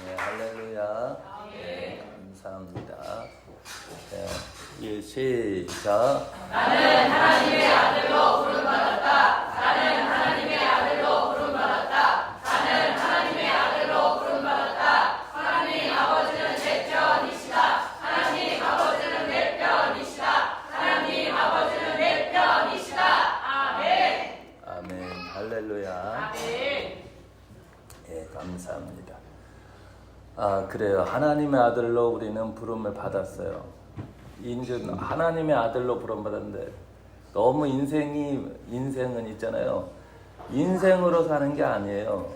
네, 할렐루야. 네, 감사합니다. 네, 예, 시작. 나는 하나님의 아들로 부름받았다. 나는 하나님의 아들로 부름받았다. 나는 하나님의 아들로 부름받았다. 하나님 아버지는 내 편이시다. 하나님 아버지는 내 편이시다. 하나님 아버지는 내 편이시다. 아멘. 아멘. 할렐루야. 아멘. 예, 감사합니다. 그래요. 하나님의 아들로 우리는 부름을 받았어요. 인전 하나님의 아들로 부름받았는데 너무 인생은 있잖아요. 인생으로 사는 게 아니에요.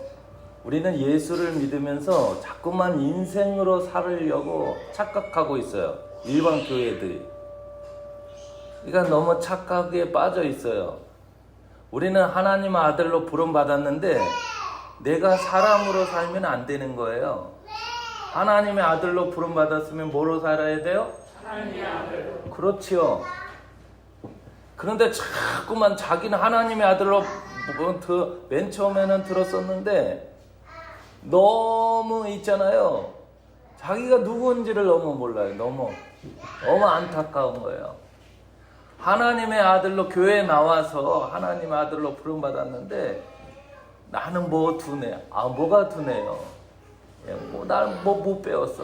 우리는 예수를 믿으면서 자꾸만 인생으로 살으려고 착각하고 있어요. 일반 교회들이. 그러니까 너무 착각에 빠져 있어요. 우리는 하나님의 아들로 부름받았는데 내가 사람으로 살면 안 되는 거예요. 하나님의 아들로 부름받았으면 뭐로 살아야 돼요? 하나님의 아들로. 그렇지요. 그런데 자꾸만 자기는 하나님의 아들로 맨 처음에는 들었었는데 너무 있잖아요. 자기가 누구인지를 너무 몰라요. 너무 안타까운 거예요. 하나님의 아들로 교회에 나와서 하나님의 아들로 부름받았는데 나는 뭐 두네. 뭐가 두네요. 나는 못 배웠어.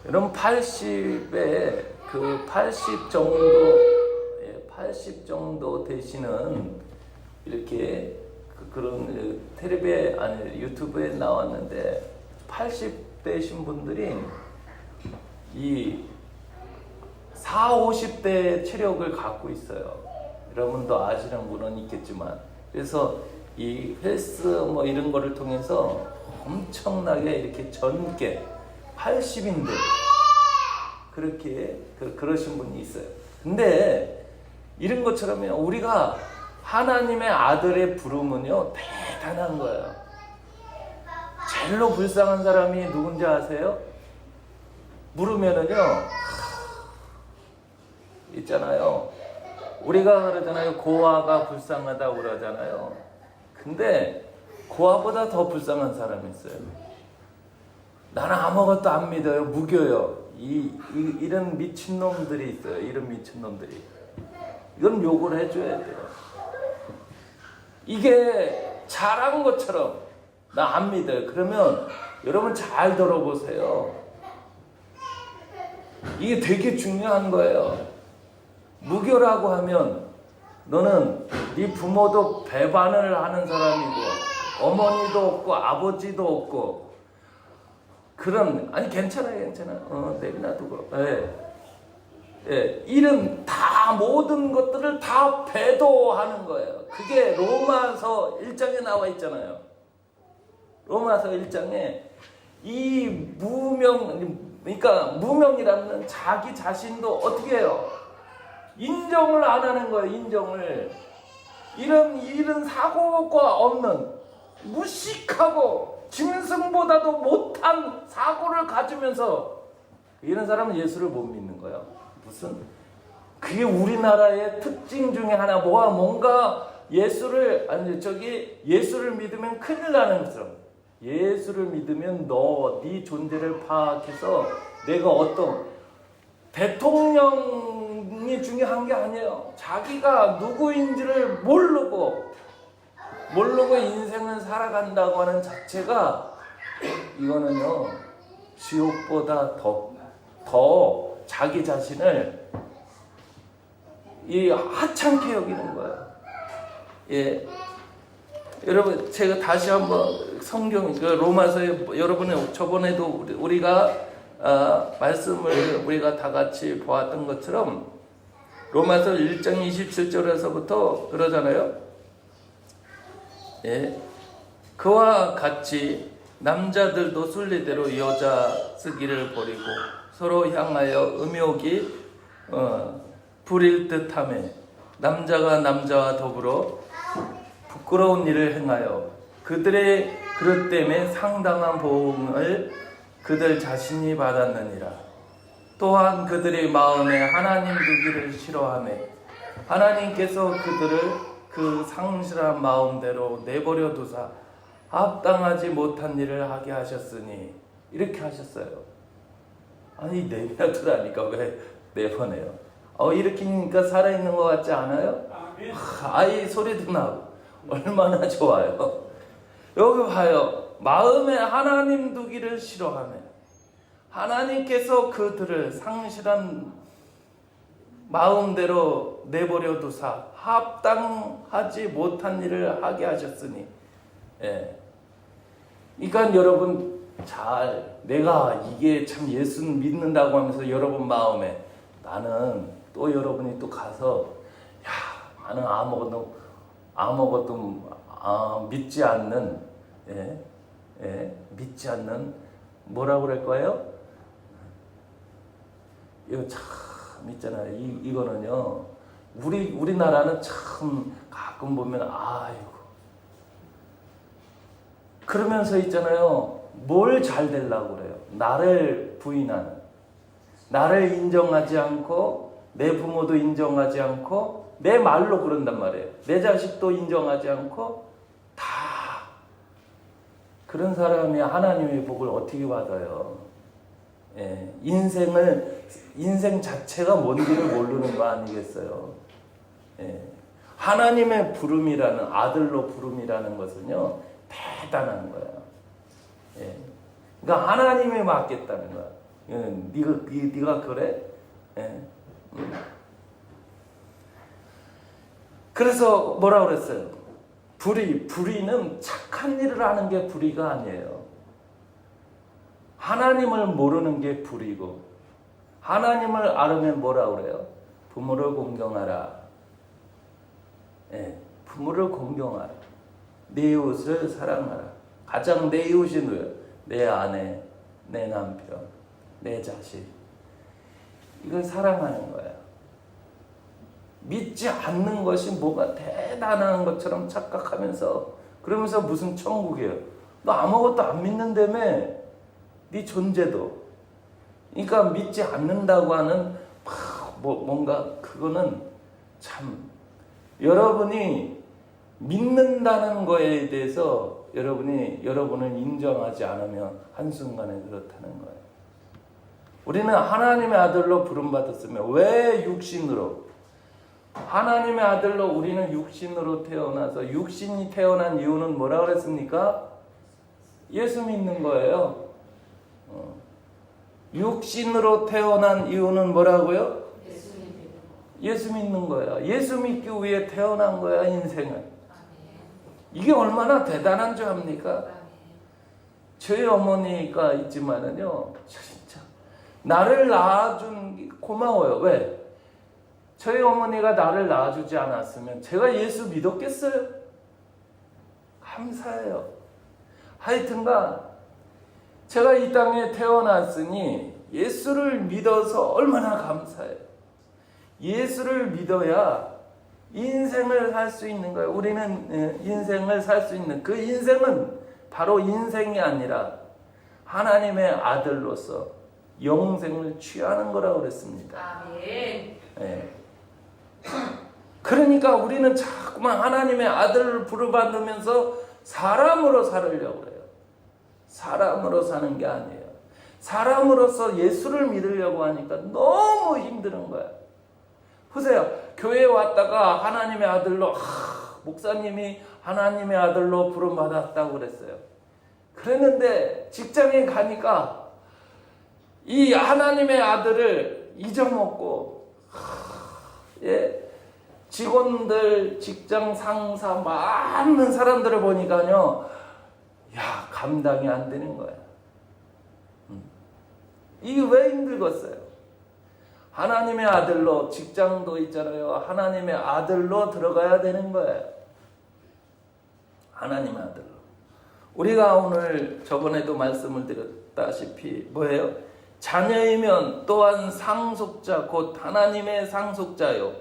여러분 80에 80 정도 되시는 이렇게 그런 텔레비에 아니 유튜브에 나왔는데 80 되신 분들이 이 40, 50대의 체력을 갖고 있어요. 여러분도 아시는 분은 있겠지만 그래서 이 헬스 이런 거를 통해서 엄청나게 이렇게 젊게 80인들 그렇게 그러신 분이 있어요. 근데 이런 것처럼 우리가 하나님의 아들의 부름은요 대단한 거예요. 제일로 불쌍한 사람이 누군지 아세요? 물으면은요 있잖아요. 우리가 그러잖아요. 고아가 불쌍하다고 그러잖아요. 근데 고아보다 더 불쌍한 사람이 있어요. 나는 아무것도 안 믿어요. 무교요. 이런 미친놈들이 있어요. 이런 미친놈들이. 이건 욕을 해줘야 돼요. 이게 잘한 것처럼 나 안 믿어요. 그러면 여러분 잘 들어보세요. 이게 되게 중요한 거예요. 무교라고 하면 너는 네 부모도 배반을 하는 사람이고 어머니도 없고 아버지도 없고 괜찮아요. 내비나 두고 이런 다 모든 것들을 다 배도하는 거예요. 그게 로마서 1장에 나와 있잖아요. 로마서 1장에 이 무명이라는 자기 자신도 어떻게 해요? 인정을 안 하는 거예요. 인정을. 이런 사고가 없는 무식하고 짐승보다도 못한 사고를 가지면서 이런 사람은 예수를 못 믿는 거예요. 그게 우리나라의 특징 중에 하나. 뭔가 예수를 믿으면 큰일 나는 것처럼. 예수를 믿으면 네 존재를 파악해서 내가 어떤 대통령이 중요한 게 아니에요. 자기가 누구인지를 모르고 인생을 살아간다고 하는 자체가 이거는요 지옥보다 더 자기 자신을 하찮게 여기는 거예요. 예, 여러분 제가 다시 한번 성경 로마서에 여러분의 저번에도 우리가 말씀을 우리가 다 같이 보았던 것처럼 로마서 1장 27절에서부터 그러잖아요. 예, 그와 같이 남자들도 순리대로 여자 쓰기를 버리고 서로 향하여 음욕이 부릴 듯하며 남자가 남자와 더불어 부끄러운 일을 행하여 그들의 그릇 때문에 상당한 보응을 그들 자신이 받았느니라. 또한 그들의 마음에 하나님 두기를 싫어하며 하나님께서 그들을 그 상실한 마음대로 내버려 두사 합당하지 못한 일을 하게 하셨으니 이렇게 하셨어요. 아니 내버려두라니까 왜 내보내요? 이렇게니까 살아있는 것 같지 않아요? 아이 소리도 나고 얼마나 좋아요. 여기 봐요. 마음에 하나님 두기를 싫어하네. 하나님께서 그들을 상실한 마음대로 내버려 두사 합당하지 못한 일을 하게 하셨으니. 예. 그러니까 여러분 내가 이게 참 예수 믿는다고 하면서 여러분 마음에 나는 또 여러분이 또 가서 나는 아무것도 믿지 않는 믿지 않는 뭐라고 그럴 거예요? 이거 참 있잖아요. 이거는요. 우리나라는 참 가끔 보면 아이고 그러면서 있잖아요. 뭘 잘 되려고 그래요? 나를 부인하는, 나를 인정하지 않고 내 부모도 인정하지 않고 내 말로 그런단 말이에요. 내 자식도 인정하지 않고 다 그런 사람이 하나님의 복을 어떻게 받아요? 예, 인생 자체가 뭔지를 모르는 거 아니겠어요? 예, 하나님의 부름이라는 아들로 부름이라는 것은요 대단한 거야. 예, 그러니까 하나님이 맡겠다는 거야. 네가 그래? 예. 그래서 뭐라 그랬어요? 불의는 착한 일을 하는 게 불의가 아니에요. 하나님을 모르는 게 불의고, 하나님을 알으면 뭐라 그래요? 부모를 공경하라. 예, 부모를 공경하라. 내 이웃을 사랑하라. 가장 내 이웃이 누구예요? 내 아내, 내 남편, 내 자식. 이걸 사랑하는 거야. 믿지 않는 것이 뭐가 대단한 것처럼 착각하면서 그러면서 무슨 천국이에요? 너 아무것도 안 믿는다며? 네 존재도. 그러니까 믿지 않는다고 하는 뭔가 그거는 참 여러분이 믿는다는 거에 대해서 여러분을 인정하지 않으면 한순간에 그렇다는 거예요. 우리는 하나님의 아들로 부름받았으면 왜 육신으로? 하나님의 아들로 우리는 육신으로 태어나서 육신이 태어난 이유는 뭐라 그랬습니까? 예수 믿는 거예요. 육신으로 태어난 이유는 뭐라고요? 예수 믿는 거야. 예수 믿기 위해 태어난 거야, 인생은. 이게 얼마나 대단한 줄 압니까? 저희 어머니가 있지만은요, 진짜 나를 낳아준 게 고마워요. 왜? 저희 어머니가 나를 낳아주지 않았으면 제가 예수 믿었겠어요? 감사해요. 하여튼간 제가 이 땅에 태어났으니 예수를 믿어서 얼마나 감사해요. 예수를 믿어야 인생을 살 수 있는 거예요. 우리는 인생을 살 수 있는 그 인생은 바로 인생이 아니라 하나님의 아들로서 영생을 취하는 거라고 그랬습니다. 아멘. 네. 그러니까 우리는 자꾸만 하나님의 아들을 부르받으면서 사람으로 살으려고 그래요. 사람으로 사는 게 아니에요. 사람으로서 예수를 믿으려고 하니까 너무 힘든 거야. 보세요. 교회에 왔다가 하나님의 아들로 목사님이 하나님의 아들로 부름받았다고 그랬어요. 그랬는데 직장에 가니까 이 하나님의 아들을 잊어먹고 직원들, 직장 상사 많은 사람들을 보니까요, 감당이 안 되는 거야. 이게 왜 힘들겠어요? 하나님의 아들로 직장도 있잖아요. 하나님의 아들로 들어가야 되는 거예요. 하나님의 아들로. 우리가 오늘 저번에도 말씀을 드렸다시피 뭐예요? 자녀이면 또한 상속자 곧 하나님의 상속자요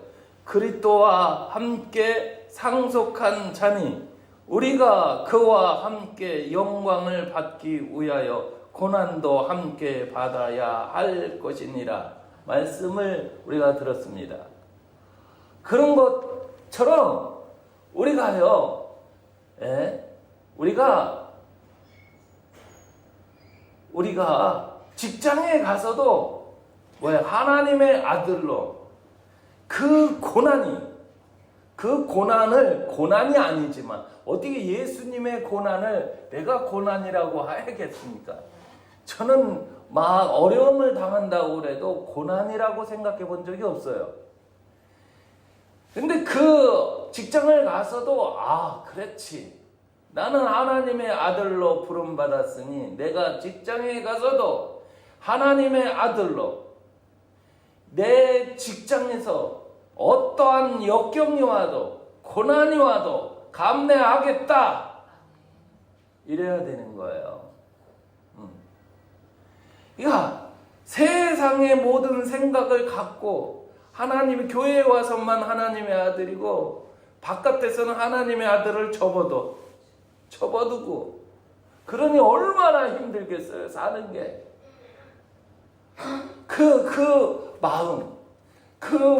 그리스도와 함께 상속한 자니 우리가 그와 함께 영광을 받기 위하여 고난도 함께 받아야 할 것이니라 말씀을 우리가 들었습니다. 그런 것처럼 우리가요, 우리가 우리가 직장에 가서도 하나님의 아들로 그 고난을 고난이 아니지만 어떻게 예수님의 고난을 내가 고난이라고 하겠습니까? 저는 막 어려움을 당한다고 그래도 고난이라고 생각해 본 적이 없어요. 근데 그 직장을 가서도 그렇지. 나는 하나님의 아들로 부름받았으니 내가 직장에 가서도 하나님의 아들로 내 직장에서 어떠한 역경이 와도 고난이 와도 감내하겠다. 이래야 되는 거예요. 그러니까 세상의 모든 생각을 갖고 하나님이 교회에 와서만 하나님의 아들이고 바깥에서는 하나님의 아들을 접어두고 그러니 얼마나 힘들겠어요. 사는 게. 그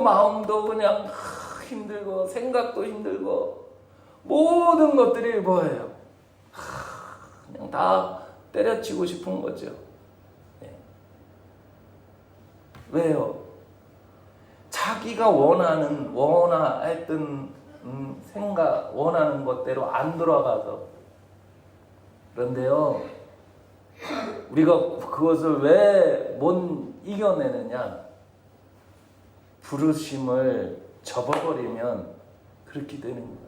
마음도 그냥 힘들고 생각도 힘들고 모든 것들이 뭐예요? 그냥 다 때려치고 싶은 거죠. 왜요? 자기가 원했던 생각, 원하는 것대로 안 돌아가서. 그런데요, 우리가 그것을 왜 못 이겨내느냐? 부르심을 접어버리면 그렇게 되는 거예요.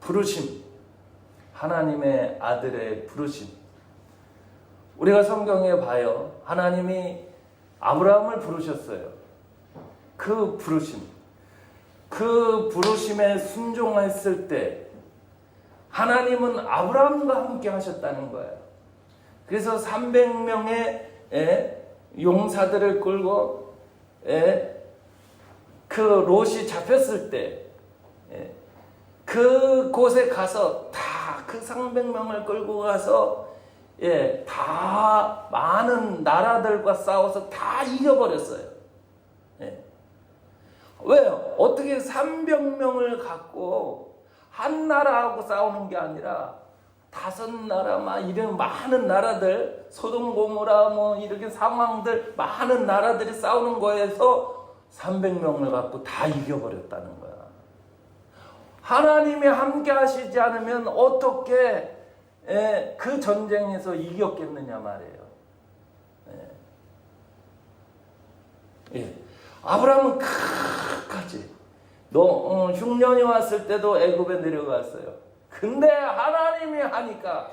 부르심, 하나님의 아들의 부르심. 우리가 성경에 봐요. 하나님이 아브라함을 부르셨어요. 그 부르심에 순종했을 때 하나님은 아브라함과 함께 하셨다는 거예요. 그래서 300명의 용사들을 끌고 그 롯이 잡혔을 때 그곳에 가서 다 그 300명을 끌고 가서 다 많은 나라들과 싸워서 다 이겨버렸어요. 왜요? 어떻게 300명을 갖고 한 나라하고 싸우는 게 아니라 5나라, 이런 많은 나라들, 소돔 고모라 이렇게 상황들, 많은 나라들이 싸우는 거에서 300명을 갖고 다 이겨버렸다는 거야. 하나님이 함께 하시지 않으면 어떻게 그 전쟁에서 이겼겠느냐 말이에요. 아브라함은 끝까지 흉년이 왔을 때도 애굽에 내려갔어요. 근데 하나님이 하니까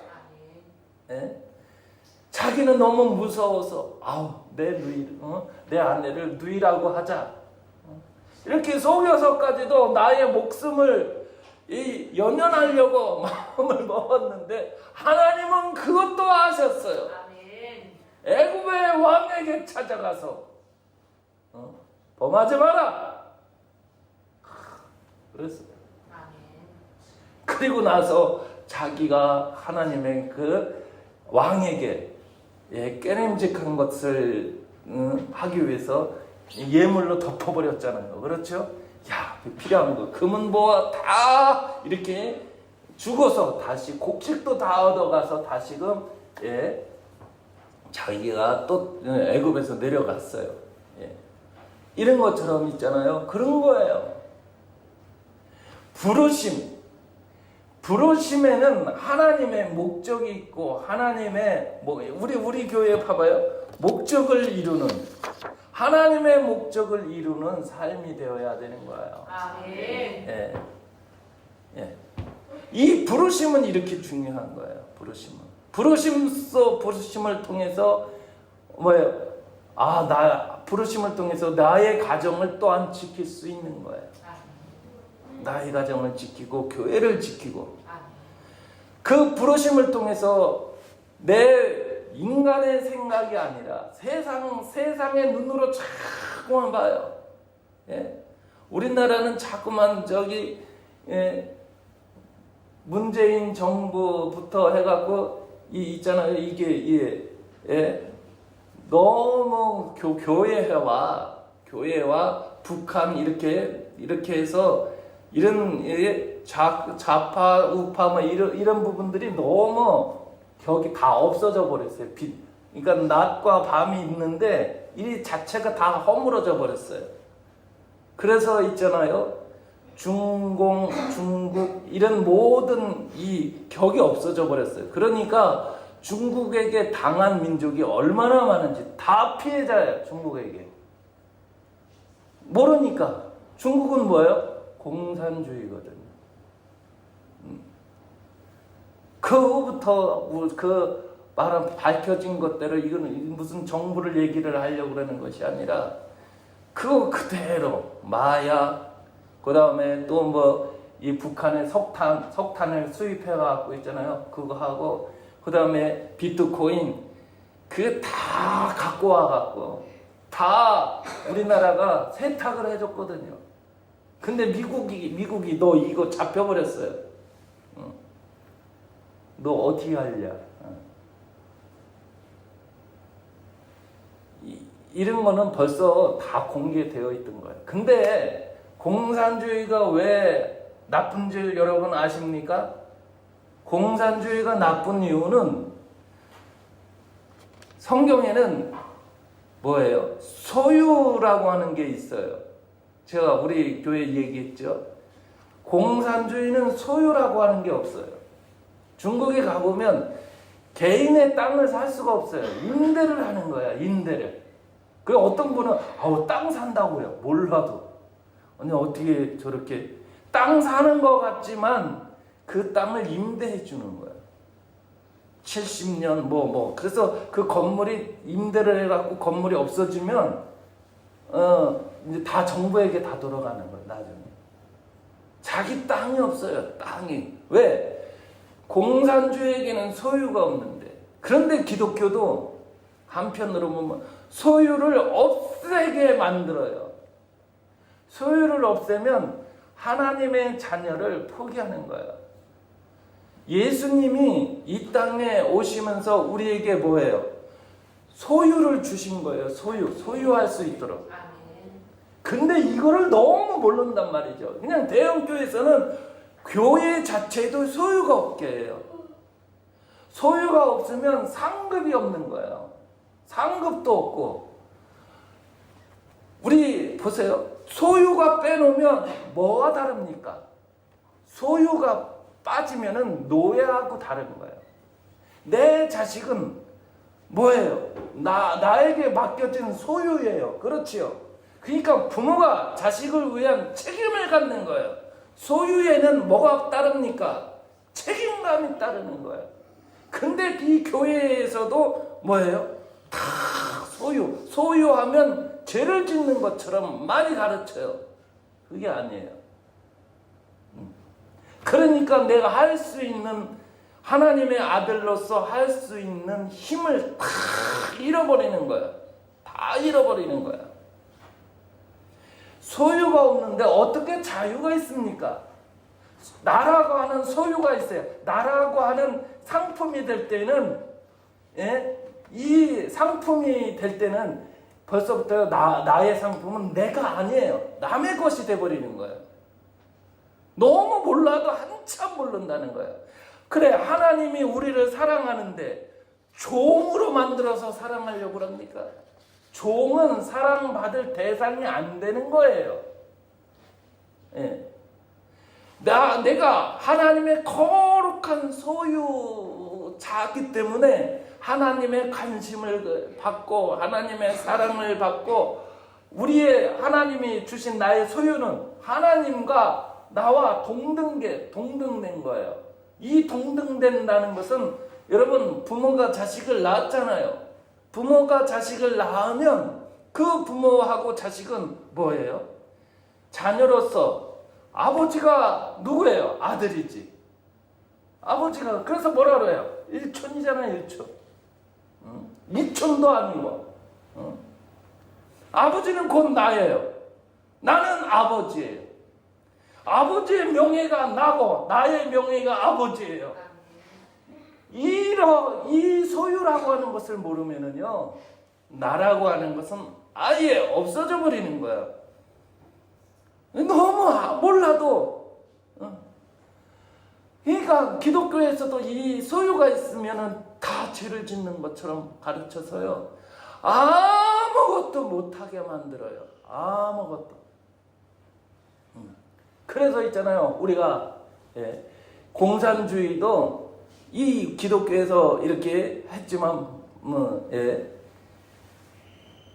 자기는 너무 무서워서 내 아내를 누이라고 하자. 이렇게 속여서까지도 나의 목숨을 연연하려고 마음을 먹었는데 하나님은 그것도 아셨어요. 애굽의 왕에게 찾아가서 범하지 마라. 그랬어요. 그리고 나서 자기가 하나님의 그 왕에게 깨림직한 것을 하기 위해서 예물로 덮어버렸잖아요. 그렇죠? 필요한 거 금은 보화 다 이렇게 죽어서 다시 곡식도 다 얻어가서 다시금 자기가 또 애굽에서 내려갔어요. 이런 것처럼 있잖아요. 그런 거예요. 부르심에는 하나님의 목적이 있고 하나님의 우리 교회에 봐봐요. 목적을 이루는 하나님의 목적을 이루는 삶이 되어야 되는 거예요. 이 부르심은 이렇게 중요한 거예요. 부르심을 통해서 부르심을 통해서 나의 가정을 또한 지킬 수 있는 거예요. 나의 가정을 지키고 교회를 지키고 그 부르심을 통해서 내 인간의 생각이 아니라 세상의 눈으로 자꾸만 봐요. 우리나라는 자꾸만 문재인 정부부터 해갖고 있잖아요. 이게 너무 교회와 북한 이렇게 해서 이런 좌파 우파 이런 부분들이 너무 격이 다 없어져 버렸어요. 그러니까 낮과 밤이 있는데 이 자체가 다 허물어져 버렸어요. 그래서 있잖아요. 중공, 중국 이런 모든 이 격이 없어져 버렸어요. 그러니까 중국에게 당한 민족이 얼마나 많은지 다 피해자예요. 중국에게. 모르니까. 중국은 뭐예요? 공산주의거든요. 그 후부터 그 말한 밝혀진 것대로 이거는 무슨 정부를 얘기를 하려고 그러는 것이 아니라 그거 그대로 마약, 그 다음에 또 뭐 이 북한의 석탄을 수입해 갖고 있잖아요. 그거 하고 그 다음에 비트코인 그게 다 갖고 와 갖고 다 우리나라가 세탁을 해줬거든요. 근데 미국이 너 이거 잡혀버렸어요. 너 어떻게 하냐? 이런 거는 벌써 다 공개되어 있던 거예요. 근데 공산주의가 왜 나쁜 줄 여러분 아십니까? 공산주의가 나쁜 이유는 성경에는 뭐예요? 소유라고 하는 게 있어요. 제가 우리 교회 얘기했죠. 공산주의는 소유라고 하는 게 없어요. 중국에 가보면 개인의 땅을 살 수가 없어요. 임대를 하는 거야, 임대를. 그 어떤 분은 땅 산다고요. 몰라도. 아니 어떻게 저렇게 땅 사는 것 같지만 그 땅을 임대해 주는 거야. 70년 그래서 그 건물이 임대를 해갖고 건물이 없어지면 이제 다 정부에게 다 돌아가는 거야 나중에. 자기 땅이 없어요. 땅이. 왜? 공산주의에게는 소유가 없는데. 그런데 기독교도 한편으로 보면 소유를 없애게 만들어요. 소유를 없애면 하나님의 자녀를 포기하는 거예요. 예수님이 이 땅에 오시면서 우리에게 뭐예요? 소유를 주신 거예요. 소유할 수 있도록. 근데 이거를 너무 모른단 말이죠. 그냥 대형교회에서는 교회 자체도 소유가 없게 해요. 소유가 없으면 상급이 없는 거예요. 상급도 없고. 우리 보세요. 소유가 빼놓으면 뭐가 다릅니까? 소유가 빠지면은 노예하고 다른 거예요. 내 자식은 뭐예요? 나에게 맡겨진 소유예요. 그렇지요? 그러니까 부모가 자식을 위한 책임을 갖는 거예요. 소유에는 뭐가 따릅니까? 책임감이 따르는 거예요. 근데 이 교회에서도 뭐예요? 다 소유하면 죄를 짓는 것처럼 많이 가르쳐요. 그게 아니에요. 그러니까 내가 할 수 있는 하나님의 아들로서 할 수 있는 힘을 다 잃어버리는 거야. 다 잃어버리는 거야. 소유가 없는데 어떻게 자유가 있습니까? 나라고 하는 소유가 있어요. 나라고 하는 상품이 될 때는 이 상품이 될 때는 벌써부터 나의 상품은 내가 아니에요. 남의 것이 돼버리는 거예요. 너무 몰라도 한참 모른다는 거예요. 그래, 하나님이 우리를 사랑하는데 종으로 만들어서 사랑하려고 합니까? 종은 사랑받을 대상이 안 되는 거예요. 예. 내가 하나님의 거룩한 소유자이기 때문에 하나님의 관심을 받고 하나님의 사랑을 받고 우리의 하나님이 주신 나의 소유는 하나님과 나와 동등된 거예요. 이 동등된다는 것은 여러분 부모가 자식을 낳았잖아요. 부모가 자식을 낳으면 그 부모하고 자식은 뭐예요? 자녀로서 아버지가 누구예요? 아들이지. 아버지가 그래서 뭐라 그래요? 일촌이잖아요. 일촌. 이촌도 아니고. 아버지는 곧 나예요. 나는 아버지예요. 아버지의 명예가 나고 나의 명예가 아버지예요. 이 소유라고 하는 것을 모르면은요, 나라고 하는 것은 아예 없어져 버리는 거예요. 너무 몰라도. 그러니까 기독교에서도 이 소유가 있으면은 다 죄를 짓는 것처럼 가르쳐서요, 아무것도 못하게 만들어요. 아무것도. 그래서 있잖아요, 우리가 공산주의도 이 기독교에서 이렇게 했지만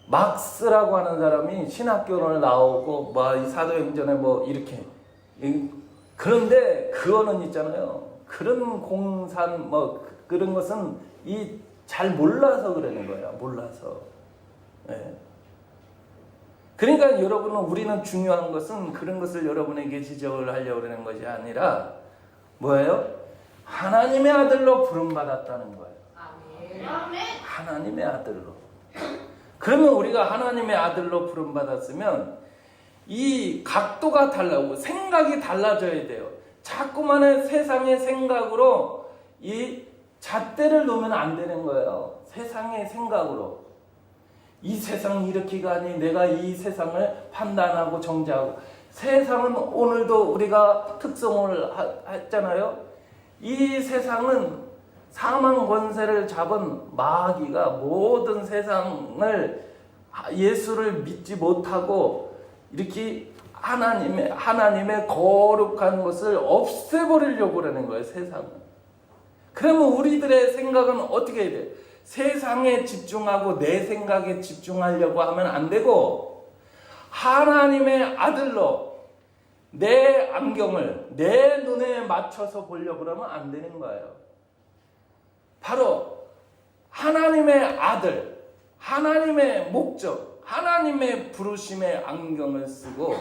막스라고 하는 사람이 신학교를 나오고 이 사도행전에 이렇게, 그런데 그거는 있잖아요, 그런 공산 그런 것은 잘 몰라서 그러는 거예요. 몰라서. 그러니까 여러분은, 우리는 중요한 것은 그런 것을 여러분에게 지적을 하려고 그러는 것이 아니라 뭐예요? 하나님의 아들로 부름받았다는 거예요. 하나님의 아들로. 그러면 우리가 하나님의 아들로 부름받았으면 이 각도가 달라고, 생각이 달라져야 돼요. 자꾸만의 세상의 생각으로 이 잣대를 놓으면 안 되는 거예요. 세상의 생각으로. 이 세상이 이렇게 가니 내가 이 세상을 판단하고 정죄하고. 세상은 오늘도 우리가 특성을 했잖아요. 이 세상은 사망 권세를 잡은 마귀가 모든 세상을, 예수를 믿지 못하고 이렇게 하나님의 거룩한 것을 없애버리려고 그러는 거예요, 세상은. 그러면 우리들의 생각은 어떻게 해야 돼요? 세상에 집중하고 내 생각에 집중하려고 하면 안 되고, 하나님의 아들로 내 안경을 내 눈에 맞춰서 보려고 그러면 안 되는 거예요. 바로 하나님의 아들, 하나님의 목적, 하나님의 부르심의 안경을 쓰고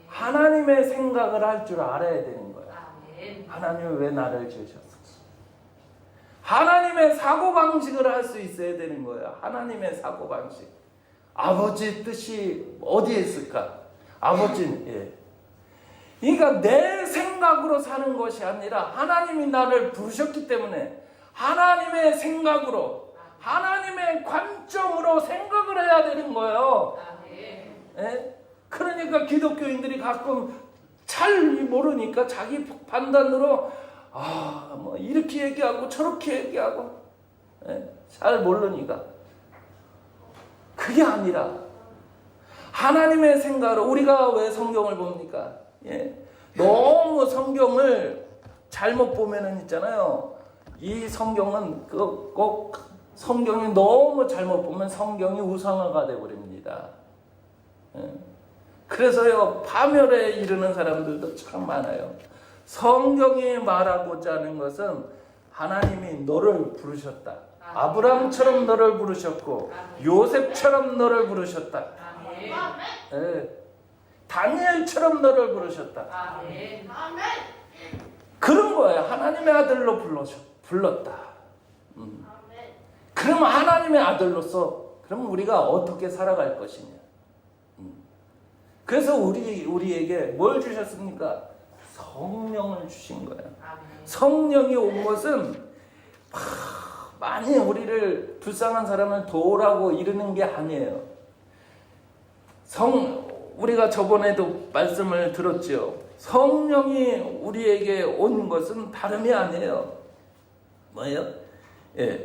하나님의 생각을 할 줄 알아야 되는 거예요. 하나님은 왜 나를 지으셨어? 하나님의 사고방식을 할 수 있어야 되는 거예요. 하나님의 사고방식. 아버지 뜻이 어디에 있을까? 아버지는, 그러니까 내 생각으로 사는 것이 아니라 하나님이 나를 부르셨기 때문에 하나님의 생각으로, 하나님의 관점으로 생각을 해야 되는 거예요. 그러니까 기독교인들이 가끔 잘 모르니까 자기 판단으로 이렇게 얘기하고 저렇게 얘기하고, 잘 모르니까. 그게 아니라 하나님의 생각으로. 우리가 왜 성경을 봅니까? 너무 성경을 잘못 보면은 있잖아요, 이 성경은 꼭 성경이 너무 잘못 보면 성경이 우상화가 되어버립니다. 그래서요, 파멸에 이르는 사람들도 참 많아요. 성경이 말하고자 하는 것은 하나님이 너를 부르셨다. 아브라함처럼 너를 부르셨고 요셉처럼 너를 부르셨다. 다니엘처럼 너를 부르셨다. 그런 거예요. 하나님의 아들로 불렀다. 그럼 하나님의 아들로서 그럼 우리가 어떻게 살아갈 것이냐. 그래서 우리에게 뭘 주셨습니까? 성령을 주신 거예요. 성령이 온 것은 많이 우리를, 불쌍한 사람을 도우라고 이러는 게 아니에요. 우리가 저번에도 말씀을 들었죠. 성령이 우리에게 온 것은 다름이 아니에요. 뭐예요?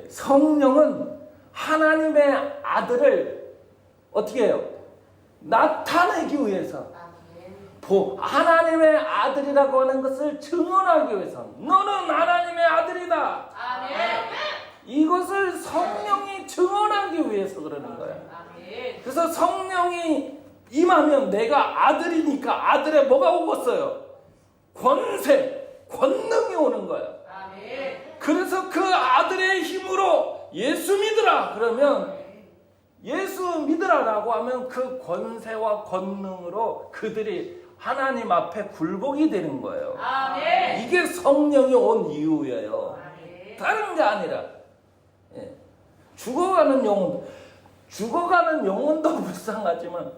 성령은 하나님의 아들을 어떻게 해요? 나타내기 위해서, 하나님의 아들이라고 하는 것을 증언하기 위해서, 너는 하나님의 아들이다. 이것을 성령이 증언하기 위해서 그러는 거예요. 그래서 성령이 임하면 내가 아들이니까 아들에 뭐가 오겠어요? 권세, 권능이 오는 거예요. 그래서 그 아들의 힘으로 예수 믿으라 그러면, 예수 믿으라라고 하면 그 권세와 권능으로 그들이 하나님 앞에 굴복이 되는 거예요. 이게 성령이 온 이유예요. 다른 게 아니라. 죽어가는 영혼도 불쌍하지만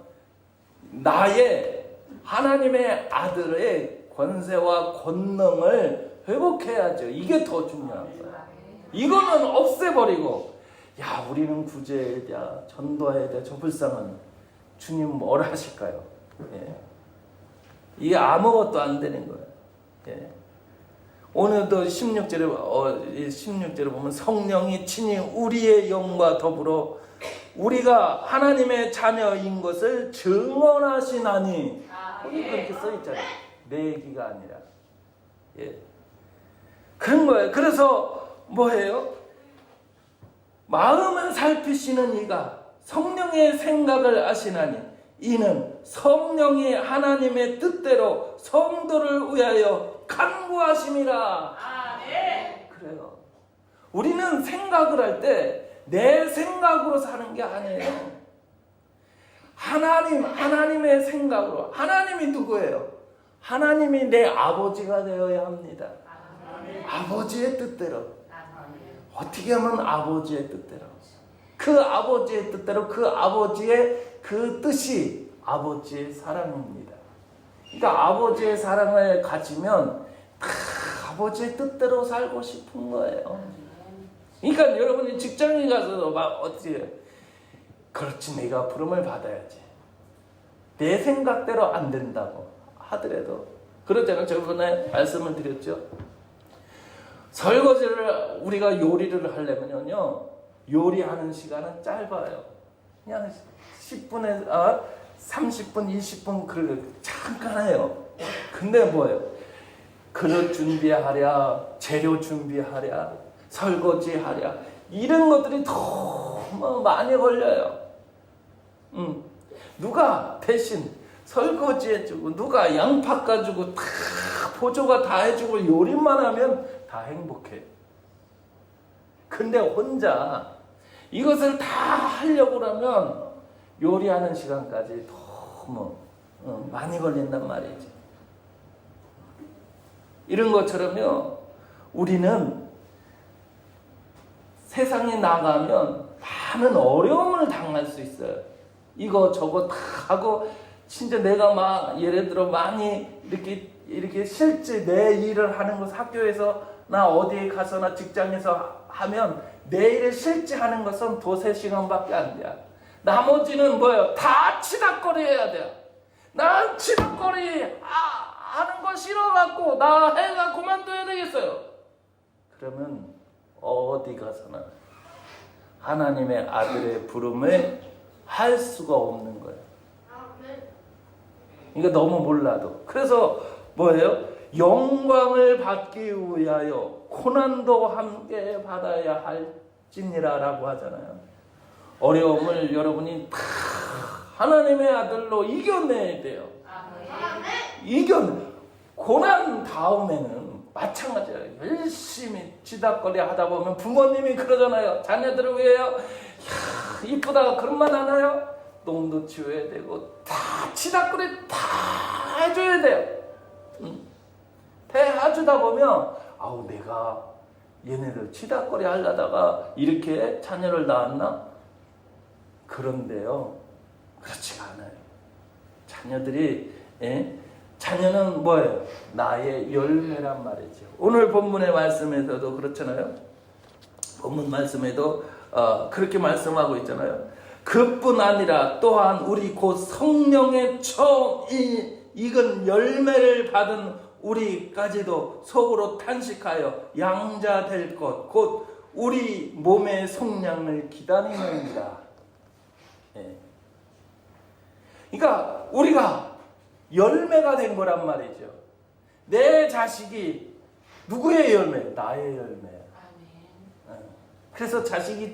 나의 하나님의 아들의 권세와 권능을 회복해야죠. 이게 더 중요한 거예요. 이거는 없애버리고, 우리는 구제해야 돼, 전도해야 돼, 저 불쌍한 주님 뭘 하실까요? 이게 아무것도 안 되는 거예요. 오늘도 16절에 보면 성령이 친히 우리의 영과 더불어 우리가 하나님의 자녀인 것을 증언하시나니. 거기 그렇게 써 있잖아요. 내 얘기가 아니라. 예. 그런 거예요. 그래서 뭐예요? 마음을 살피시는 이가 성령의 생각을 아시나니 이는 성령이 하나님의 뜻대로 성도를 위하여 간구하심이라. 아멘. 그래요. 우리는 생각을 할 때 내 생각으로 사는 게 아니에요. 하나님의 생각으로. 하나님이 누구예요? 하나님이 내 아버지가 되어야 합니다. 아버지의 뜻대로. 어떻게 하면 아버지의 뜻대로. 그 아버지의 뜻대로, 그 아버지의 그 뜻이 아버지의 사랑입니다. 그러니까 아버지의 사랑을 가지면 다 아버지의 뜻대로 살고 싶은 거예요. 그러니까 여러분이 직장에 가서도 막 어떻게 해요? 그렇지, 내가 부름을 받아야지. 내 생각대로 안 된다고 하더라도 그렇잖아요. 저번에 말씀을 드렸죠. 설거지를 우리가 요리를 하려면요, 요리하는 시간은 짧아요. 그냥 10분에 30분, 20분 그렇게 잠깐 해요. 근데 뭐예요? 그릇 준비하랴, 재료 준비하랴, 설거지하랴, 이런 것들이 너무 많이 걸려요. 누가 대신 설거지해주고 누가 양파 까주고 다 보조가 다 해주고 요리만 하면 다 행복해. 근데 혼자 이것을 다 하려고 그러면 요리하는 시간까지 너무 많이 걸린단 말이지. 이런 것처럼요, 우리는 세상에 나가면 많은 어려움을 당할 수 있어요. 이거 저거 다 하고 진짜 내가 막 예를 들어 많이 이렇게 실제 내 일을 하는 것, 학교에서 나 어디에 가서나 직장에서 하면 내 일을 실제 하는 것은 2-3시간밖에 안 돼. 나머지는 뭐예요? 다 치닥거리 해야 돼요. 난 치닥거리 하는 거 싫어갖고 나 해가 그만둬야 되겠어요. 그러면 어디 가서나 하나님의 아들의 부름을 할 수가 없는 거예요. 그러니까 너무 몰라도. 그래서 뭐예요? 영광을 받기 위하여 고난도 함께 받아야 할지니라라고 하잖아요. 어려움을 여러분이 다 하나님의 아들로 이겨내야 돼요. 고난 다음에는 마찬가지예요. 열심히 쥐닥거리 하다 보면 부모님이 그러잖아요. 자녀들을 위해요. 이쁘다가 그런만 하나요? 똥도 치워야 되고 다 쥐닥거리 다 해줘야 돼요. 다 해주다 보면 아우, 내가 얘네들 쥐닥거리 하려다가 이렇게 자녀를 낳았나? 그런데요, 그렇지가 않아요. 자녀는 뭐예요? 나의 열매란 말이죠. 오늘 본문의 말씀에서도 그렇잖아요. 본문 말씀에도 그렇게 말씀하고 있잖아요. 그뿐 아니라 또한 우리 곧 성령의 처음 익은 열매를 받은 우리까지도 속으로 탄식하여 양자 될 것 곧 우리 몸의 속량을 기다리느니라. 그러니까 우리가 열매가 된 거란 말이죠. 내 자식이 누구의 열매예요? 나의 열매예요. 그래서 자식이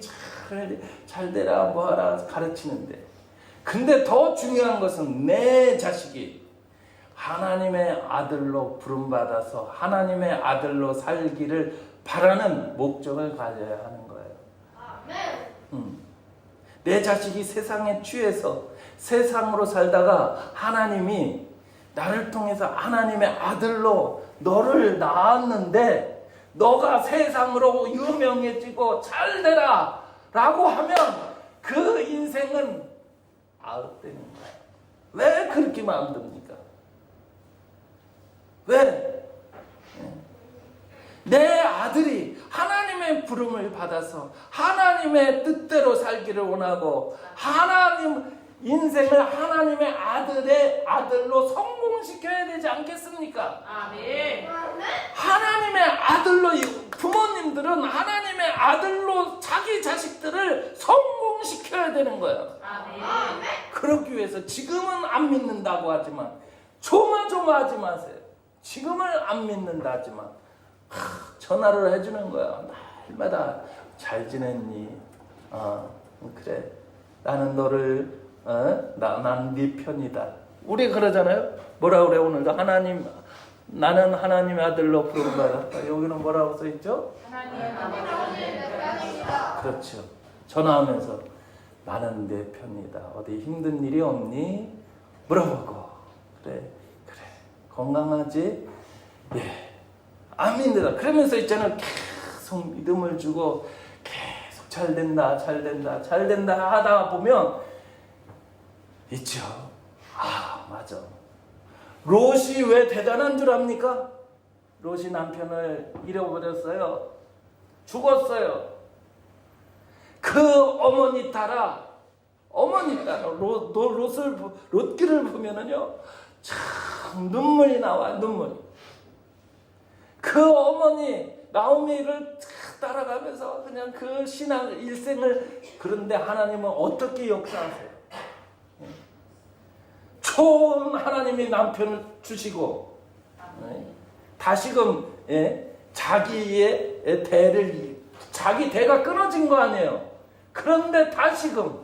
잘 되라 뭐하라 가르치는데, 근데 더 중요한 것은 내 자식이 하나님의 아들로 부름받아서 하나님의 아들로 살기를 바라는 목적을 가져야 하는 거예요. 내 자식이 세상에 취해서 세상으로 살다가 하나님이 나를 통해서 하나님의 아들로 너를 낳았는데 너가 세상으로 유명해지고 잘 되라 라고 하면 그 인생은 아웃되는 거예요. 왜 그렇게 마음듭니까? 왜? 내 아들이 하나님의 부름을 받아서 하나님의 뜻대로 살기를 원하고 하나님 인생을 하나님의 아들로 성공시켜야 되지 않겠습니까? 아멘. 하나님의 아들로, 부모님들은 하나님의 아들로 자기 자식들을 성공시켜야 되는 거예요. 아멘. 그러기 위해서 지금은 안 믿는다고 하지만 조마조마하지 마세요. 지금을 안 믿는다 하지만 전화를 해주는 거야. 날마다 잘 지냈니? 그래. 나는 너를 난 네 편이다. 우리 그러잖아요. 뭐라 그래 오늘도 나는 하나님의 아들로 부름받았다. 여기는 뭐라고 써 있죠? 하나님의 편이다. 그렇죠. 전화하면서 나는 내 편이다. 어디 힘든 일이 없니? 물어보고 그래 건강하지? 예. 안 믿는다. 그러면서 있잖아요. 계속 믿음을 주고 계속 잘 된다 하다 보면 있죠. 맞아. 롯이 왜 대단한 줄 압니까? 롯이 남편을 잃어버렸어요. 죽었어요. 그 어머니 따라 롯길을 보면은요 참 눈물이 나와. 눈물이. 그 어머니 나오미를 따라가면서 그냥 그 신앙 일생을. 그런데 하나님은 어떻게 역사하세요? 좋은 하나님이 남편을 주시고 다시금 자기의 자기 대가 끊어진 거 아니에요. 그런데 다시금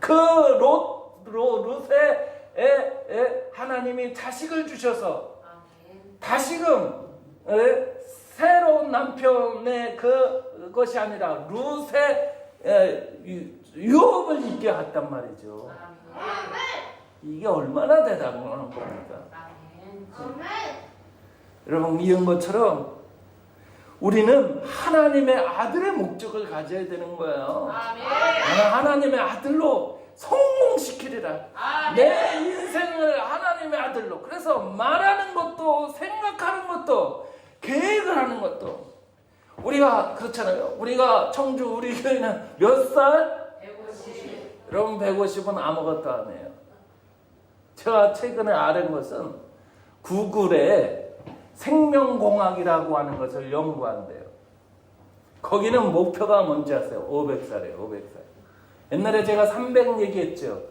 그 롯의 하나님이 자식을 주셔서 다시금 새로운 남편의 그것이 아니라 롯의 유업을 있게 했단 말이죠. 이게 얼마나 대단한 겁니까? 여러분 이런 것처럼 우리는 하나님의 아들의 목적을 가져야 되는 거예요. 나는 하나님의 아들로 성공시키리라. 내 인생을 하나님의 아들로. 그래서 말하는 것도 생각하는 것도 계획을 하는 것도. 우리가 그렇잖아요. 우리가 청주 우리 교회는 몇 살? 150. 여러분 150은 아무것도 아니에요. 제가 최근에 알은 것은 구글에 생명공학이라고 하는 것을 연구한대요. 거기는 목표가 뭔지 아세요? 500살이에요. 500살. 옛날에 제가 300 얘기했죠.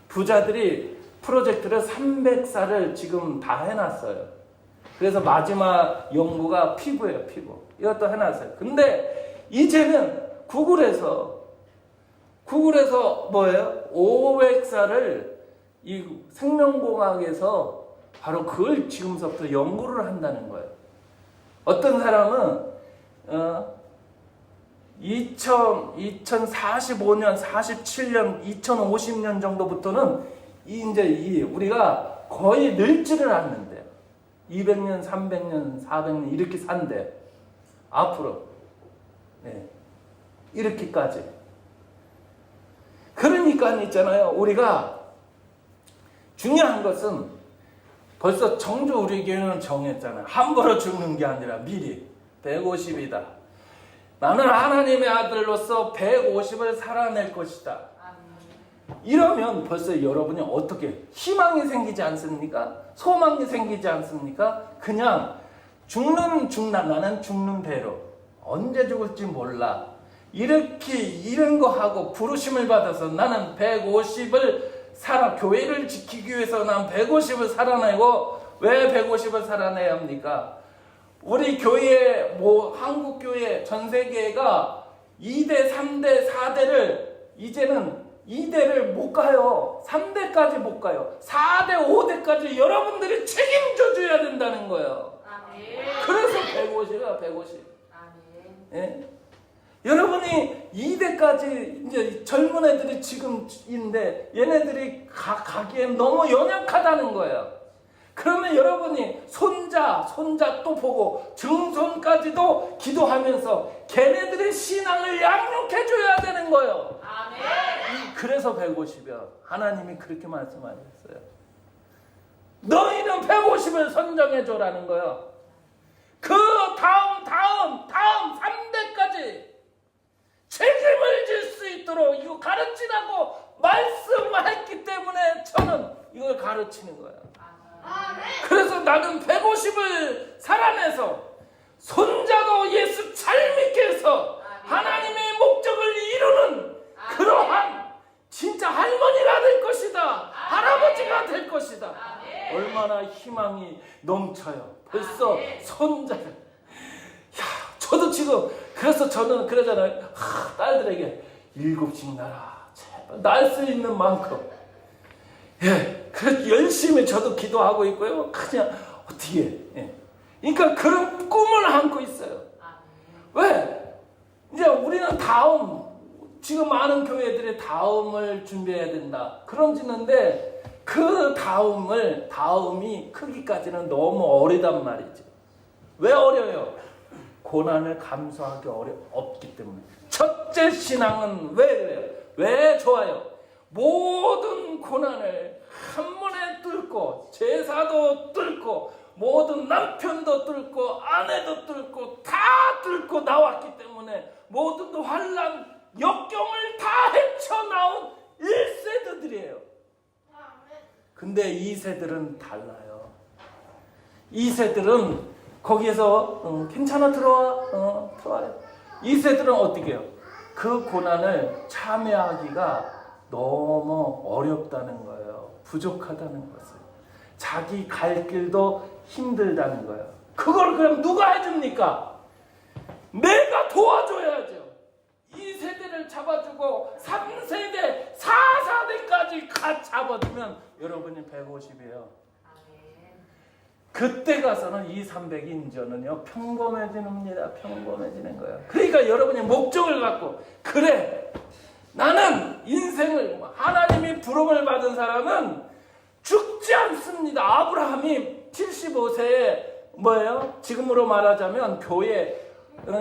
부자들이 프로젝트를 300살을 지금 다 해놨어요. 그래서 마지막 연구가 피부예요. 피부. 이것도 해놨어요. 근데 이제는 구글에서 뭐예요? 500살을 이 생명공학에서 바로 그걸 지금서부터 연구를 한다는 거예요. 어떤 사람은 2045년, 47년, 2050년 정도부터는 이제 우리가 거의 늙지를 않는데요. 200년, 300년, 400년 이렇게 산대. 앞으로. 이렇게까지. 그러니까 있잖아요. 우리가 중요한 것은 벌써 청주 우리 교회는 정했잖아요. 함부로 죽는 게 아니라 미리 150이다. 나는 하나님의 아들로서 150을 살아낼 것이다. 이러면 벌써 여러분이 어떻게 희망이 생기지 않습니까? 소망이 생기지 않습니까? 그냥 나는 죽는 대로 언제 죽을지 몰라. 이런 거 하고 부르심을 받아서 나는 150을 교회를 지키기 위해서 난 150을 살아내고. 왜 150을 살아내야 합니까? 우리 교회, 한국 교회 전 세계가 2대, 3대, 4대를 이제는 2대를 못 가요. 3대까지 못 가요. 4대, 5대까지 여러분들이 책임져 줘야 된다는 거예요. 그래서 150이야, 150. 예? 여러분이 2대까지 이제 젊은 애들이 지금인데 얘네들이 가기엔 너무 연약하다는 거예요. 그러면 여러분이 손자 또 보고 증손까지도 기도하면서 걔네들의 신앙을 양육해줘야 되는 거예요. 그래서 150이야. 하나님이 그렇게 말씀하셨어요. 너희는 150을 선정해줘라는 거예요. 그 다음 3대까지 책임을 질 수 있도록 이거 가르치라고 말씀하 가르치는 거야. 아멘. 그래서 나는 150을 살아내서 손자도 예수 잘 믿게 해서 하나님의 목적을 이루는 그러한 진짜 할머니가 될 것이다. 할아버지가 될 것이다. 얼마나 희망이 넘쳐요. 벌써 손자를. 야, 저도 지금 그래서 저는 그러잖아요. 딸들에게 7씩 낳아. 제발 날 수 있는 만큼. 예, 그래서 열심히 저도 기도하고 있고요. 그냥 어떻게? 예. 그러니까 그런 꿈을 안고 있어요. 왜? 이제 우리는 지금 많은 교회들이 다음을 준비해야 된다. 그런지는데 그 다음이 크기까지는 너무 어리단 말이죠. 왜 어려요? 고난을 감수하기 없기 때문에. 첫째 신앙은 왜 그래요? 왜 좋아요? 모든 고난을 한 번에 뚫고 제사도 뚫고 모든 남편도 뚫고 아내도 뚫고 다 뚫고 나왔기 때문에 모든 환난 역경을 다 헤쳐나온 1세대들이에요. 근데 2세들은 달라요. 2세들은 거기에서 괜찮아 들어와요. 2세들은 어떻게 해요? 그 고난을 참여하기가 너무 어렵다는 거예요. 부족하다는 것을. 자기 갈 길도 힘들다는 거예요. 그걸 그럼 누가 해줍니까? 내가 도와줘야죠. 2세대를 잡아주고 3세대, 4세대까지 가 잡아주면 여러분이 150이에요. 그때 가서는 300 인전은요 평범해지는입니다. 평범해지는 거예요. 그러니까 여러분이 목적을 갖고 그래 나는 인생을 하나님이 부름을 받은 사람은 죽지 않습니다. 아브라함이 75세에 뭐예요? 지금으로 말하자면 교회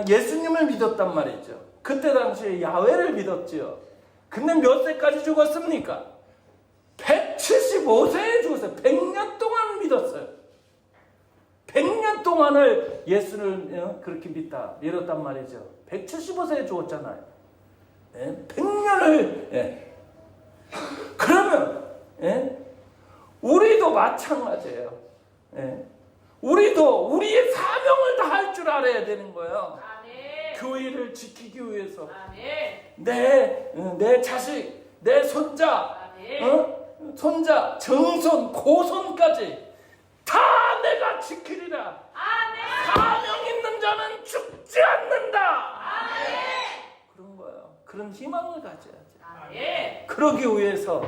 예수님을 믿었단 말이죠. 그때 당시에 야훼를 믿었지요. 근데 몇 세까지 죽었습니까? 175세에 죽었어요. 100년 동안 믿었어요. 100년 동안을 예수를 그렇게 믿었단 말이죠. 175세에 죽었잖아요. 100년을 그러면 우리도 마찬가지예요. 우리도 우리의 사명을 다 할 줄 알아야 되는 거예요. 교회를 지키기 위해서 내 자식, 내 손자, 손자, 정손, 고손까지 다 내가 지키리라. 사명 있는 자는 죽지 않는다. 그런 거예요. 그런 희망을 가져야지. 그러기 위해서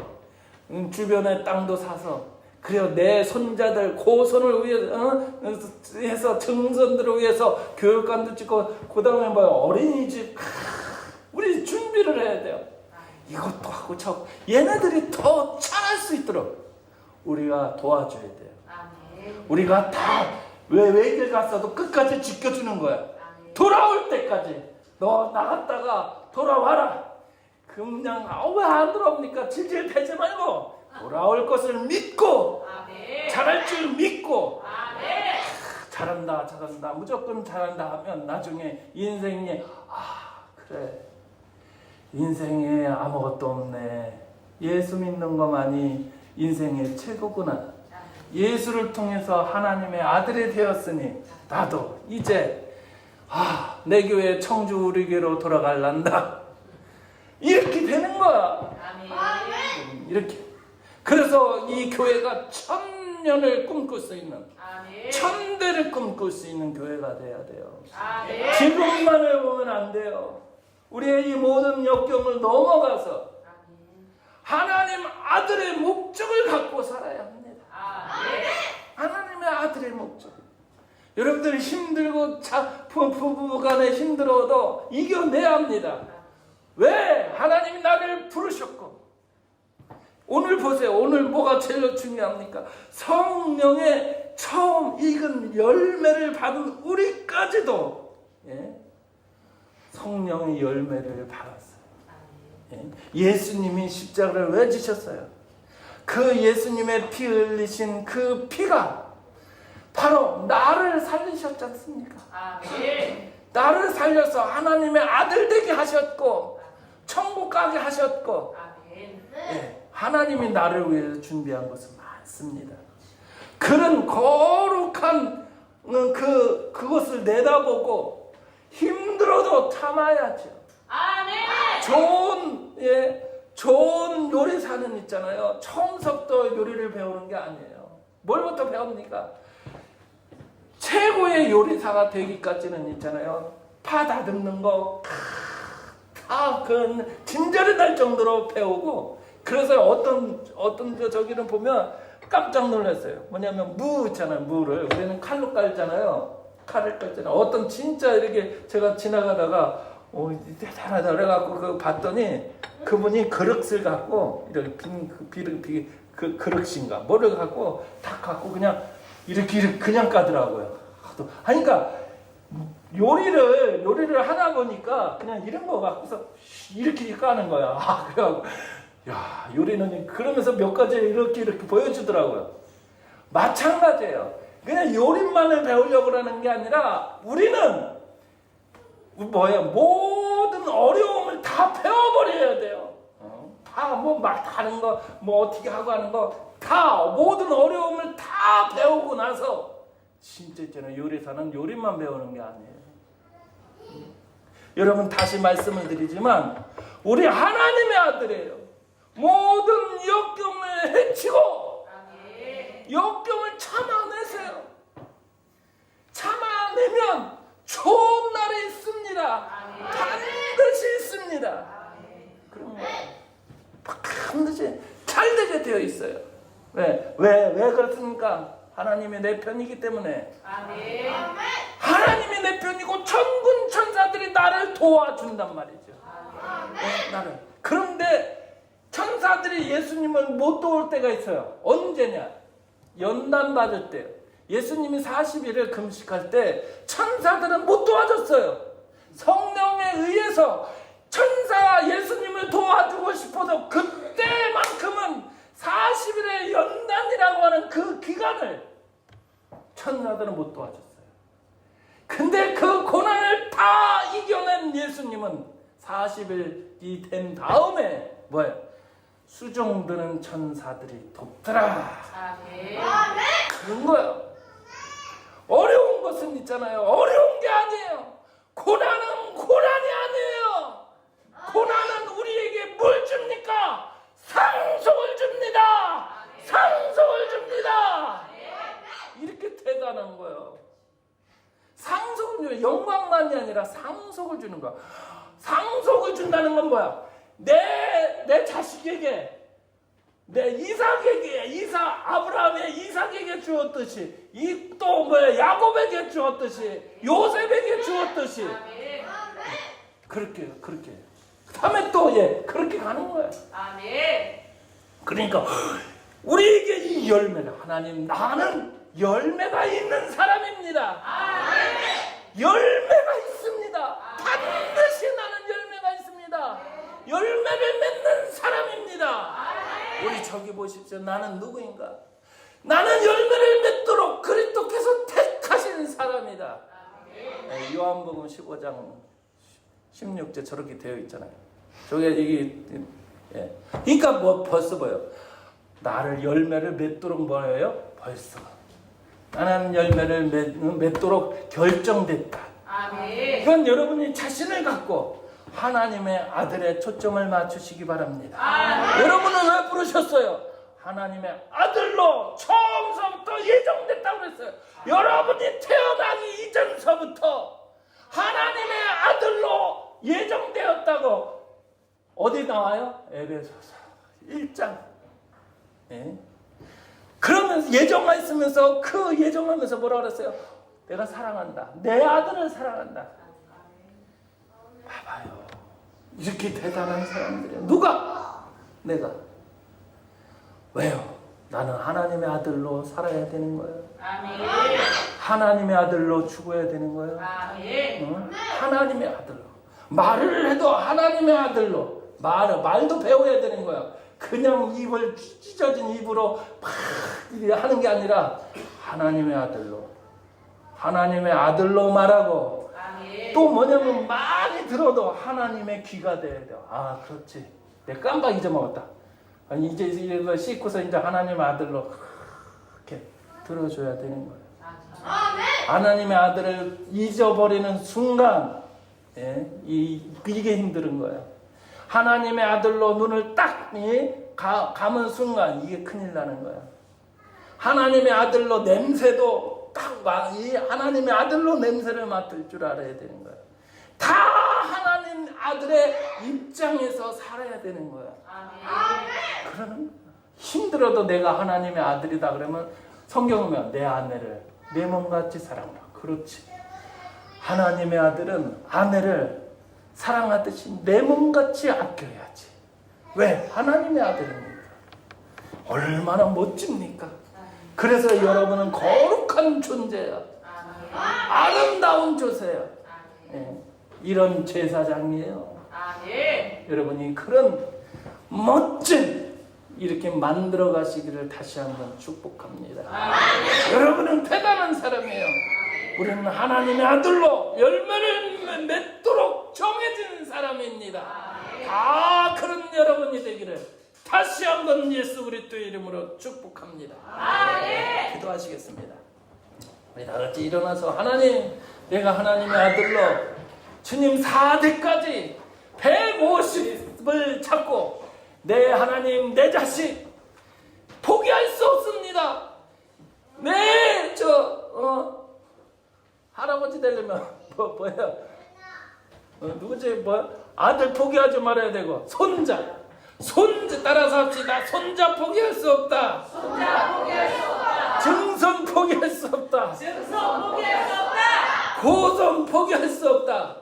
주변에 땅도 사서 그래요. 내 손자들 고손을 위해서 해서 정선들을 위해서 교육관도 찍고 그다음에 어린이집 우리 준비를 해야 돼요. 이것도 하고 저 얘네들이 더 잘할 수 있도록 우리가 도와줘야 돼요. 우리가 다 외길 갔어도 끝까지 지켜주는 거야. 돌아올 때까지 너 나갔다가 돌아와라. 그냥 왜 안 돌아옵니까? 질질 대지 말고 돌아올 것을 믿고 잘할 줄 믿고 잘한다 무조건 잘한다 하면 나중에 인생에 그래 인생에 아무것도 없네. 예수 믿는 것만이 인생의 최고구나. 예수를 통해서 하나님의 아들이 되었으니 나도 이제 내 교회 청주 우리 교회로 돌아갈란다. 이렇게 되는 거야. 이렇게. 그래서 이 교회가 1000년을 꿈꿀 수 있는 1000대를 꿈꿀 수 있는 교회가 돼야 돼요. 지금만 해보면 안 돼요. 우리의 이 모든 역경을 넘어가서 하나님 아들의 목적을 갖고 살아야 합니다. 하나님의 아들의 목적. 여러분들이 힘들고 부부간에 힘들어도 이겨내야 합니다. 왜? 하나님이 나를 부르셨고. 오늘 보세요. 오늘 뭐가 제일 중요합니까? 성령의 처음 익은 열매를 받은 우리까지도 성령의 열매를 받았어요. 예수님이 십자가를 왜 지셨어요? 그 예수님의 피 흘리신 그 피가 바로 나를 살리셨지 않습니까? 나를 살려서 하나님의 아들 되게 하셨고 천국 가게 하셨고 하나님이 나를 위해서 준비한 것은 많습니다. 않습니다. 그런 거룩한 그것을 내다보고 힘들어도 참아야죠. 아멘. 좋은 요리사는 있잖아요. 처음부터 요리를 배우는 게 아니에요. 뭘부터 배웁니까? 최고의 요리사가 되기까지는 있잖아요. 파 다듬는 거 다 그 진절이 날 정도로 배우고, 그래서 어떤 저기는 보면 깜짝 놀랐어요. 뭐냐면 무 있잖아요. 무를 우리는 칼로 깔잖아요. 칼을 깔잖아요. 어떤 진짜 이렇게 제가 지나가다가 대단하다 그래갖고 그 봤더니 그분이 그릇을 갖고 이렇게 그 그릇인가 뭐를 갖고 딱 갖고 그냥 이렇게 그냥 까더라고요. 그러니까 요리를 하다 보니까 그냥 이런 거 갖고서 이렇게 까는 거야. 그래갖고 야, 요리는 그러면서 몇 가지 이렇게 보여주더라고요. 마찬가지예요. 그냥 요리만을 배우려고 하는 게 아니라 우리는 모든 어려움을 다 배워버려야 돼요. 다 막 다른 거 어떻게 하고 하는 거 다 모든 어려움을 다 배우고 나서 진짜 있잖아요. 요리사는 요리만 배우는 게 아니에요. 여러분 다시 말씀을 드리지만 우리 하나님의 아들이에요. 모든 역경을 헤치고 역경을 참아내세요. 참아내면 좋은 날이 있습니다. 반드시 있습니다. 그런 거예요. 반드시 잘 되게 되어 있어요. 왜 그렇습니까? 하나님이 내 편이기 때문에. 하나님이 내 편이고 천군 천사들이 나를 도와준단 말이죠. 나를. 그런데 천사들이 예수님을 못 도울 때가 있어요. 언제냐? 연단 받을 때. 예수님이 40일을 금식할 때 천사들은 못 도와줬어요. 성령에 의해서 천사가 예수님을 도와주고 싶어도 그때만큼은 40일의 연단이라고 하는 그 기간을 천사들은 못 도와줬어요. 근데 그 고난을 다 이겨낸 예수님은 40일이 된 다음에 뭐예요? 수종드는 천사들이 돕더라. 그런 거예요. 어려운 것은 있잖아요. 어려운 게 아니에요. 고난은 고난이 아니에요. 고난은 우리에게 뭘 줍니까? 상속을 줍니다. 상속을 줍니다. 이렇게 대단한 거예요. 상속을 주는 영광만이 아니라 상속을 주는 거야. 상속을 준다는 건 뭐야? 내 자식에게, 내 이삭에게, 아브라함의 이삭에게 주었듯이, 또 뭐야, 야곱에게 주었듯이, 요셉에게 주었듯이, 그렇게. 그 다음에 또 그렇게 가는 거야. 그러니까 우리에게 이 열매를, 하나님, 나는 열매가 있는 사람입니다. 열매가 있습니다. 반드시 나는 열매가 있습니다. 열매를 맺는 사람입니다. 우리 저기 보십시오. 나는 누구인가? 나는 열매를 맺도록 그리스도께서 택하신 사람이다. 요한복음 15장 16절 저렇게 되어 있잖아요. 저게 그러니까 벌써 뭐예요? 나를 열매를 맺도록 뭐예요? 벌써 나는 열매를 맺도록 결정됐다. 이건 여러분이 자신을 갖고 하나님의 아들의 초점을 맞추시기 바랍니다. 여러분은 왜 부르셨어요? 하나님의 아들로 처음서부터 예정됐다고 그랬어요. 여러분이 태어나기 이전서부터 하나님의 아들로 예정되었다고 어디 나와요? 에베소서 1장. 그러면서 예정만 있으면서 그 예정하면서 뭐라 그랬어요? 내가 사랑한다. 내 아들을 사랑한다. 봐봐요. 이렇게 대단한 사람들이에요. 누가? 내가. 왜요? 나는 하나님의 아들로 살아야 되는 거예요. 하나님의 아들로 죽어야 되는 거예요. 응? 하나님의 아들로. 말을 해도 하나님의 아들로. 말도 배워야 되는 거야. 그냥 입을 찢어진 입으로 막 하는 게 아니라 하나님의 아들로. 하나님의 아들로 말하고. 또 뭐냐면 많이 들어도 하나님의 귀가 돼야 돼요. 아, 그렇지. 내가 깜빡 잊어먹었다. 아니, 이제 이거 씻고서 이제 하나님의 아들로 들어줘야 되는 거예요. 아멘. 하나님의 아들을 잊어버리는 순간, 이게 힘든 거예요. 하나님의 아들로 눈을 딱 감은 순간 이게 큰일 나는 거예요. 하나님의 아들로 냄새도 딱 하나님의 아들로 냄새를 맡을 줄 알아야 되는 거예요. 다 하나님 아들의 입장에서 살아야 되는 거예요. 그러는 힘들어도 내가 하나님의 아들이다 그러면 성경을 보면 내 아내를 내 몸같이 사랑하라. 그렇지. 하나님의 아들은 아내를 사랑하듯이 내 몸같이 아껴야지. 왜? 하나님의 아들입니까? 얼마나 멋집니까? 그래서 여러분은 거룩한 존재야. 아름다운 조세야. 이런 제사장이에요. 여러분이 그런 멋진 이렇게 만들어 가시기를 다시 한번 축복합니다. 여러분은 대단한 사람이에요. 우리는 하나님의 아들로 열매를 맺도록 정해진 사람입니다. 다 그런 여러분이 되기를 다시 한번 예수 그리스도의 이름으로 축복합니다. 기도하시겠습니다. 우리 다 같이 일어나서 하나님, 내가 하나님의 아들로 주님 4대까지 150을 찾고 내 하나님, 내 자식 포기할 수 없습니다. 할아버지 되려면 뭐야? 누구지? 아들 포기하지 말아야 되고 손자 따라서 합시다. 손자 포기할 수 없다. 증손 포기할 수 없다. 고손 포기할 수 없다.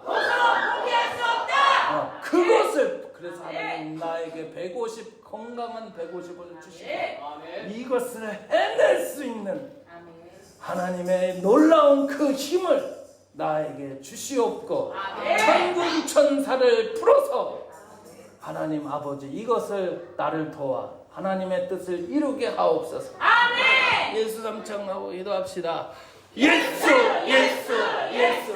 그것을 그래서 하나님 나에게 150 건강한 150을 주시고 이것을 해낼 수 있는 하나님의 놀라운 그 힘을 나에게 주시옵고 천군 천사를 풀어서 하나님 아버지 이것을 나를 도와 하나님의 뜻을 이루게 하옵소서. 예수 감창하고 기도합시다. 예수 예수 예수